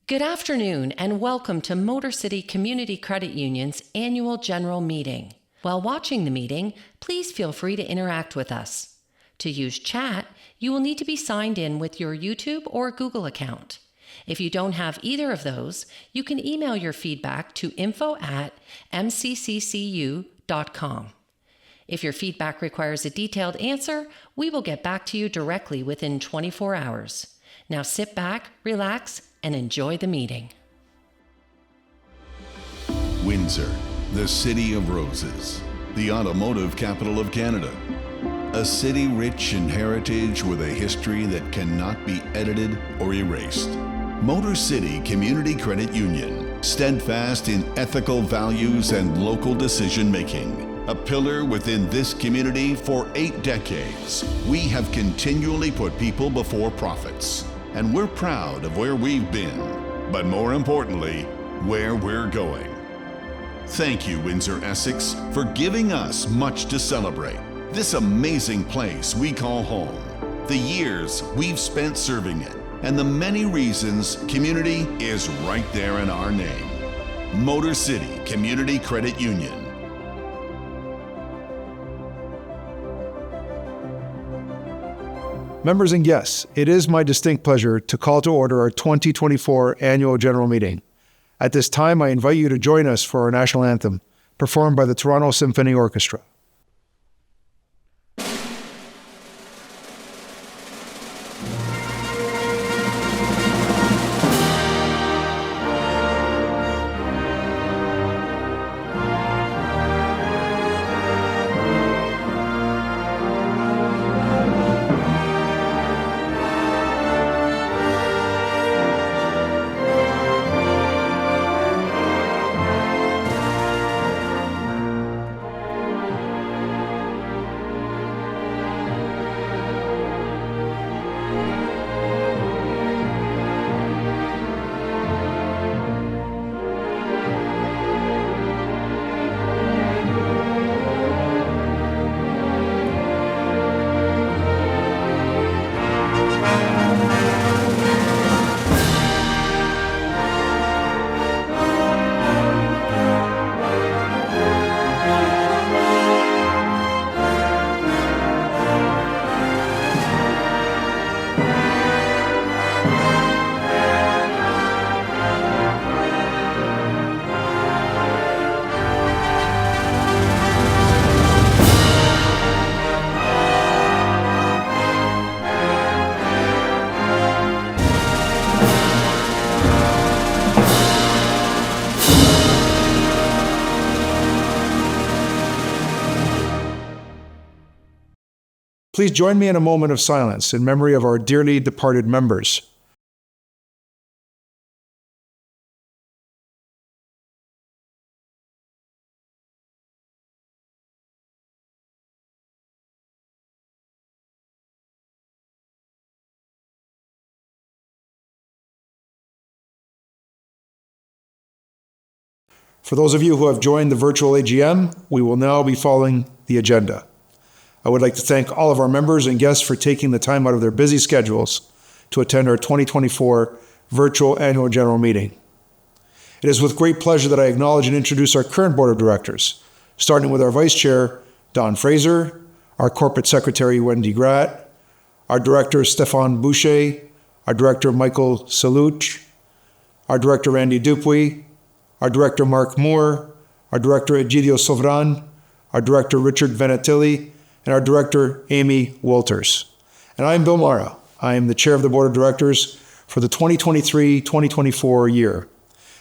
Good afternoon and welcome to Motor City Community Credit Union's annual general meeting. While watching the meeting, please feel free to interact with us. To use chat, you will need to be signed in with your YouTube or Google account. If you don't have either of those, you can email your feedback to info@mcccu.com. If your feedback requires a detailed answer, we will get back to you directly within 24 hours. Now sit back, relax, and enjoy the meeting. Windsor, the City of Roses, the automotive capital of Canada. A city rich in heritage with a history that cannot be edited or erased. Motor City Community Credit Union, steadfast in ethical values and local decision making. A pillar within this community for 8 decades, we have continually put people before profits. And we're proud of where we've been, but more importantly, where we're going. Thank you, Windsor Essex, for giving us much to celebrate. This amazing place we call home, the years we've spent serving it, and the many reasons community is right there in our name. Motor City Community Credit Union. Members and guests, it is my distinct pleasure to call to order our 2024 Annual General Meeting. At this time, I invite you to join us for our national anthem, performed by the Toronto Symphony Orchestra. Please join me in a moment of silence in memory of our dearly departed members. For those of you who have joined the virtual AGM, we will now be following the agenda. I would like to thank all of our members and guests for taking the time out of their busy schedules to attend our 2024 virtual annual general meeting. It is with great pleasure that I acknowledge and introduce our current board of directors, starting with our vice chair, Don Fraser, our corporate secretary, Wendy Gratt, our director, Stéphane Boucher, our director, Michael Saluch, our director, Randy Dupuy, our director, Mark Moore, our director, Egidio Sovran, our director, Richard Venetilli, and our director, Amy Walters. And I'm Bill Mara. I am the chair of the board of directors for the 2023-2024 year.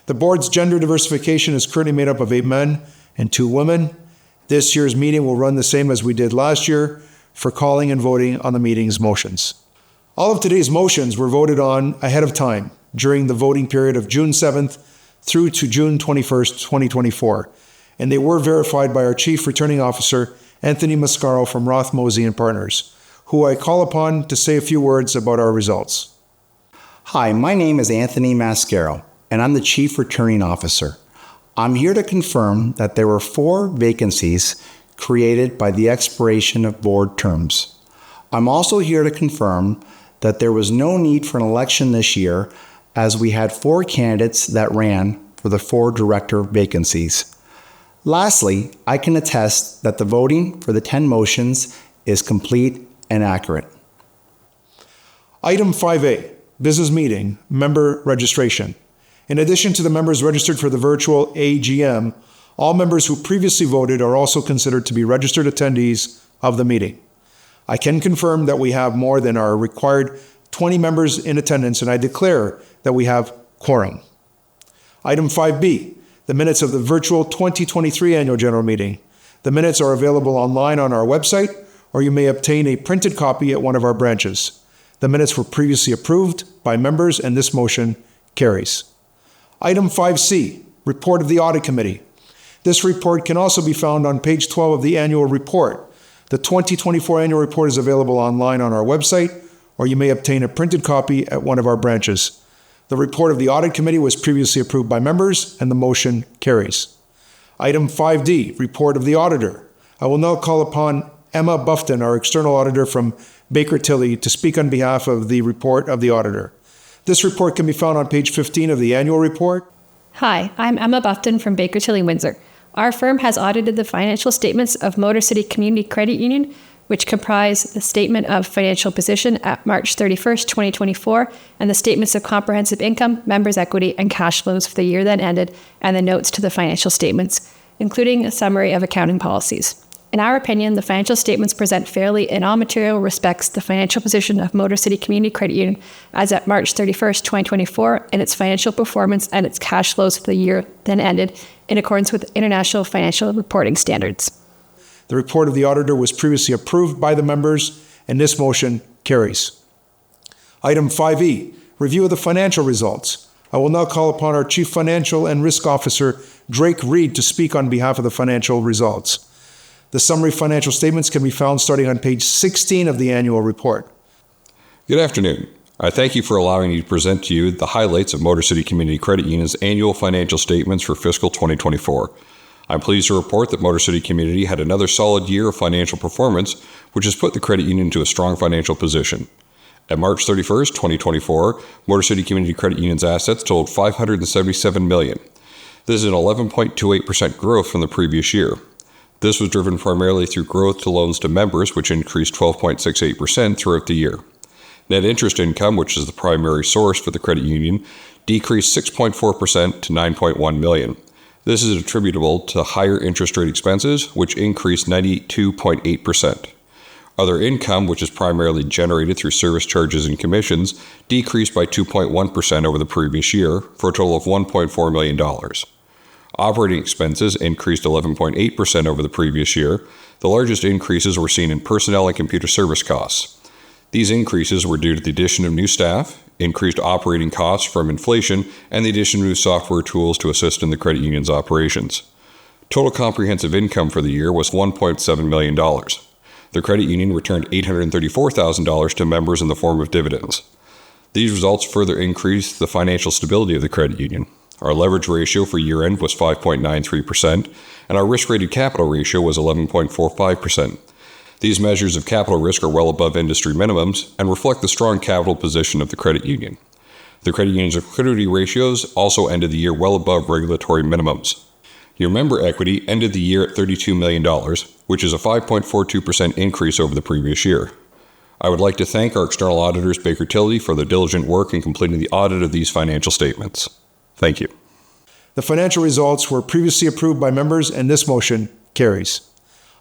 The board's gender diversification is currently made up of 8 men and 2 women. This year's meeting will run the same as we did last year for calling and voting on the meeting's motions. All of today's motions were voted on ahead of time during the voting period of June 7th through to June 21st, 2024, and they were verified by our Chief Returning Officer, Anthony Mascaro from Roth Mosey & Partners, who I call upon to say a few words about our results. Hi, my name is Anthony Mascaro, and I'm the Chief Returning Officer. I'm here to confirm that there were 4 vacancies created by the expiration of board terms. I'm also here to confirm that there was no need for an election this year as we had 4 candidates that ran for the 4 director vacancies. Lastly, I can attest that the voting for the 10 motions is complete and accurate. Item 5A, business meeting, member registration. In addition to the members registered for the virtual AGM, all members who previously voted are also considered to be registered attendees of the meeting. I can confirm that we have more than our required 20 members in attendance, and I declare that we have quorum. Item 5B, the minutes of the virtual 2023 annual general meeting. The minutes are available online on our website, or you may obtain a printed copy at one of our branches. The minutes were previously approved by members, and this motion carries. Item 5C, report of the audit committee. This report can also be found on page 12 of the annual report. The 2024 annual report is available online on our website, or you may obtain a printed copy at one of our branches. The report of the audit committee was previously approved by members, and the motion carries. Item 5D, report of the auditor. I will now call upon Emma Buffton, our external auditor from Baker Tilly, to speak on behalf of the report of the auditor. This report can be found on page 15 of the annual report. Hi, I'm Emma Buffton from Baker Tilly, Windsor. Our firm has audited the financial statements of Motor City Community Credit Union, which comprise the statement of financial position at March 31st, 2024, and the statements of comprehensive income, members' equity, and cash flows for the year that ended, and the notes to the financial statements, including a summary of accounting policies. In our opinion, the financial statements present fairly in all material respects the financial position of Motor City Community Credit Union as at March 31st, 2024, and its financial performance and its cash flows for the year then ended in accordance with international financial reporting standards. The report of the auditor was previously approved by the members, and this motion carries. Item 5E, review of the financial results. I will now call upon our Chief Financial and Risk Officer, Drake Reed, to speak on behalf of the financial results. The summary financial statements can be found starting on page 16 of the annual report. Good afternoon. I thank you for allowing me to present to you the highlights of Motor City Community Credit Union's annual financial statements for fiscal 2024. I'm pleased to report that Motor City Community had another solid year of financial performance, which has put the credit union into a strong financial position. At March 31st, 2024, Motor City Community Credit Union's assets totaled $577 million. This is an 11.28% growth from the previous year. This was driven primarily through growth to loans to members, which increased 12.68% throughout the year. Net interest income, which is the primary source for the credit union, decreased 6.4% to $9.1 million. This is attributable to higher interest rate expenses, which increased 92.8%. Other income, which is primarily generated through service charges and commissions, decreased by 2.1% over the previous year for a total of $1.4 million. Operating expenses increased 11.8% over the previous year. The largest increases were seen in personnel and computer service costs. These increases were due to the addition of new staff, increased operating costs from inflation, and the addition of new software tools to assist in the credit union's operations. Total comprehensive income for the year was $1.7 million. The credit union returned $834,000 to members in the form of dividends. These results further increased the financial stability of the credit union. Our leverage ratio for year-end was 5.93%, and our risk-rated capital ratio was 11.45%. These measures of capital risk are well above industry minimums and reflect the strong capital position of the credit union. The credit union's liquidity ratios also ended the year well above regulatory minimums. Your member equity ended the year at $32 million, which is a 5.42% increase over the previous year. I would like to thank our external auditors, Baker Tilly, for their diligent work in completing the audit of these financial statements. Thank you. The financial results were previously approved by members, and this motion carries.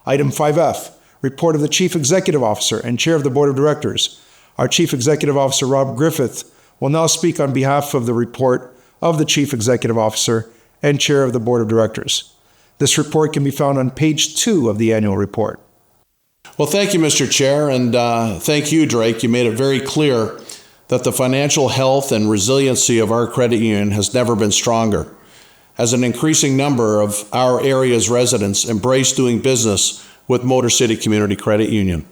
Item 5F, report of the Chief Executive Officer and Chair of the Board of Directors. Our Chief Executive Officer, Rob Griffith, will now speak on behalf of the report of the Chief Executive Officer and Chair of the Board of Directors. This report can be found on page 2 of the annual report. Well, thank you, Mr. Chair, and thank you, Drake. You made it very clear that the financial health and resiliency of our credit union has never been stronger, as an increasing number of our area's residents embrace doing business with Motor City Community Credit Union.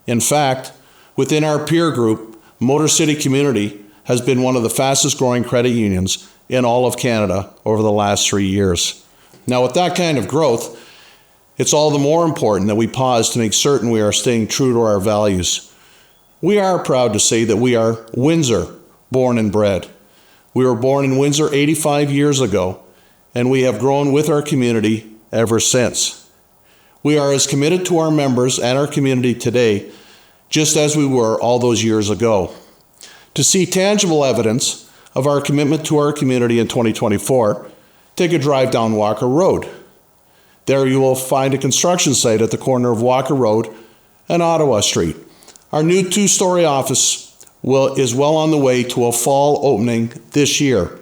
In fact, within our peer group, Motor City Community has been one of the fastest growing credit unions in all of Canada over the last 3 years. Now, with that kind of growth, it's all the more important that we pause to make certain we are staying true to our values. We are proud to say that we are Windsor born and bred. We were born in Windsor 85 years ago, and we have grown with our community ever since. We are as committed to our members and our community today, just as we were all those years ago. To see tangible evidence of our commitment to our community in 2024, take a drive down Walker Road. There you will find a construction site at the corner of Walker Road and Ottawa Street. Our new 2-story office is well on the way to a fall opening this year.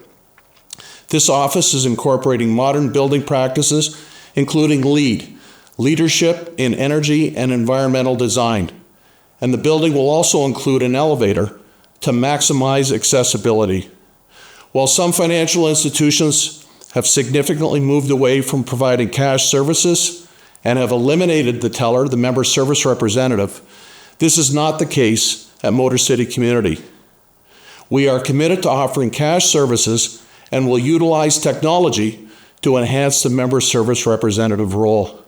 This office is incorporating modern building practices, including LEED, Leadership in Energy and Environmental Design. And the building will also include an elevator to maximize accessibility. While some financial institutions have significantly moved away from providing cash services and have eliminated the teller, the member service representative, this is not the case at Motor City Community. We are committed to offering cash services and will utilize technology to enhance the member service representative role.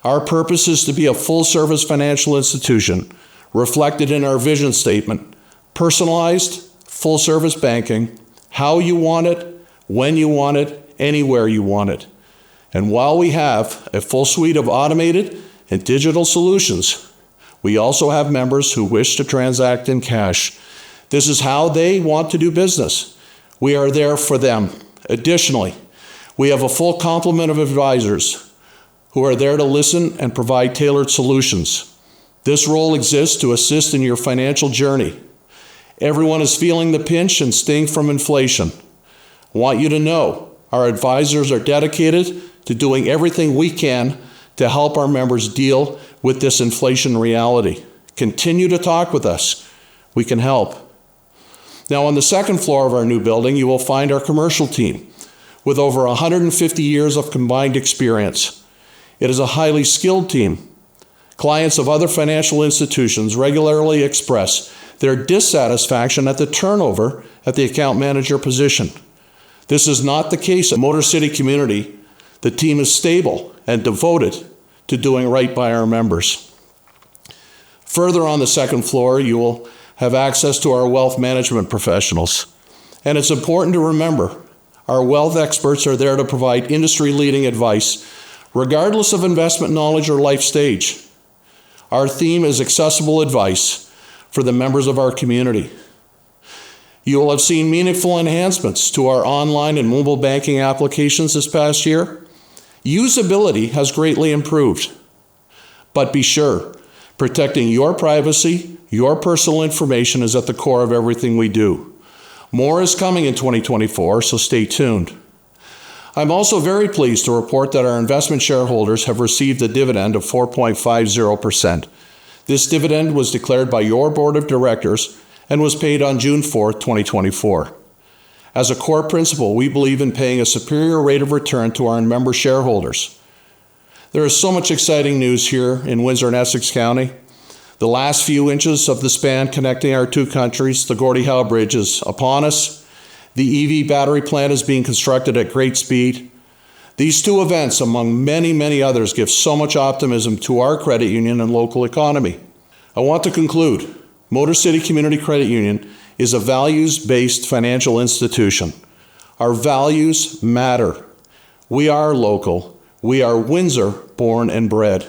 Our purpose is to be a full-service financial institution reflected in our vision statement: personalized, full-service banking, how you want it, when you want it, anywhere you want it. And while we have a full suite of automated and digital solutions, we also have members who wish to transact in cash. This is how they want to do business. We are there for them. Additionally, we have a full complement of advisors who are there to listen and provide tailored solutions. This role exists to assist in your financial journey. Everyone is feeling the pinch and sting from inflation. I want you to know our advisors are dedicated to doing everything we can to help our members deal with this inflation reality. Continue to talk with us. We can help. Now, on the second floor of our new building, you will find our commercial team with over 150 years of combined experience. It is a highly skilled team. Clients of other financial institutions regularly express their dissatisfaction at the turnover at the account manager position. This is not the case at Motor City Community. The team is stable and devoted to doing right by our members. Further on the second floor, you will have access to our wealth management professionals. And it's important to remember, our wealth experts are there to provide industry-leading advice, regardless of investment knowledge or life stage. Our theme is accessible advice for the members of our community. You will have seen meaningful enhancements to our online and mobile banking applications this past year. Usability has greatly improved. But be sure, protecting your privacy, your personal information is at the core of everything we do. More is coming in 2024, so stay tuned. I'm also very pleased to report that our investment shareholders have received a dividend of 4.50%. This dividend was declared by your board of directors and was paid on June 4th, 2024. As a core principle, we believe in paying a superior rate of return to our member shareholders. There is so much exciting news here in Windsor and Essex County. The last few inches of the span connecting our two countries, the Gordie Howe Bridge, is upon us. The EV battery plant is being constructed at great speed. These two events, among many, many others, give so much optimism to our credit union and local economy. I want to conclude. Motor City Community Credit Union is a values-based financial institution. Our values matter. We are local. We are Windsor born and bred.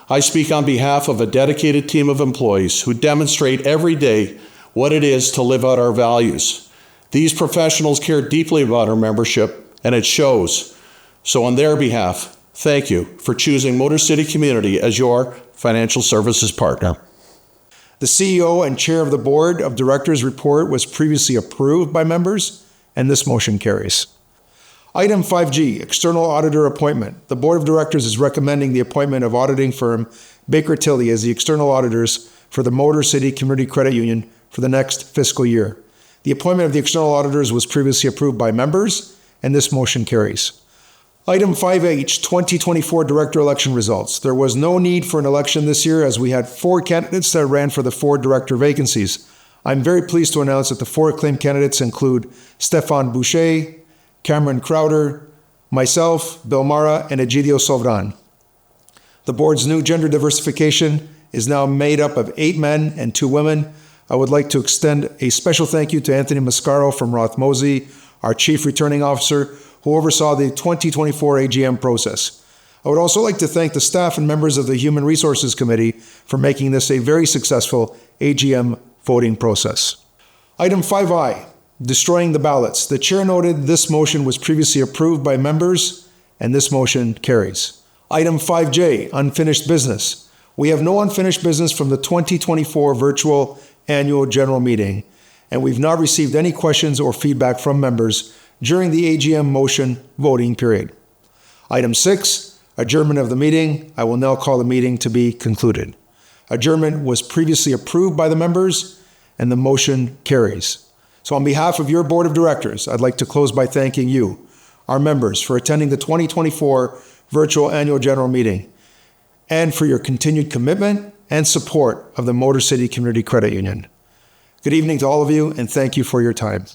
I speak on behalf of a dedicated team of employees who demonstrate every day what it is to live out our values. These professionals care deeply about our membership, and it shows. So on their behalf, thank you for choosing Motor City Community as your financial services partner. The CEO and Chair of the Board of Directors report was previously approved by members, and this motion carries. Item 5G, External Auditor Appointment. The Board of Directors is recommending the appointment of auditing firm Baker Tilly as the external auditors for the Motor City Community Credit Union for the next fiscal year. The appointment of the external auditors was previously approved by members, and this motion carries. Item 5H, 2024 Director Election Results. There was no need for an election this year as we had 4 candidates that ran for the 4 director vacancies. I'm very pleased to announce that the 4 acclaimed candidates include Stéphane Boucher, Cameron Crowder, myself, Bill Mara, and Egidio Sovran. The board's new gender diversification is now made up of 8 men and 2 women. I would like to extend a special thank you to Anthony Mascaro from Roth Mosey, our Chief Returning Officer, who oversaw the 2024 AGM process. I would also like to thank the staff and members of the Human Resources Committee for making this a very successful AGM voting process. Item 5I, destroying the ballots. The chair noted this motion was previously approved by members, and this motion carries. Item 5J, unfinished business. We have no unfinished business from the 2024 virtual annual general meeting, and we've not received any questions or feedback from members during the AGM motion voting period. Item 6, adjournment of the meeting. I will now call the meeting to be concluded. Adjournment was previously approved by the members, and the motion carries. So on behalf of your board of directors, I'd like to close by thanking you, our members, for attending the 2024 virtual annual general meeting and for your continued commitment and support of the Motor City Community Credit Union. Good evening to all of you, and thank you for your time.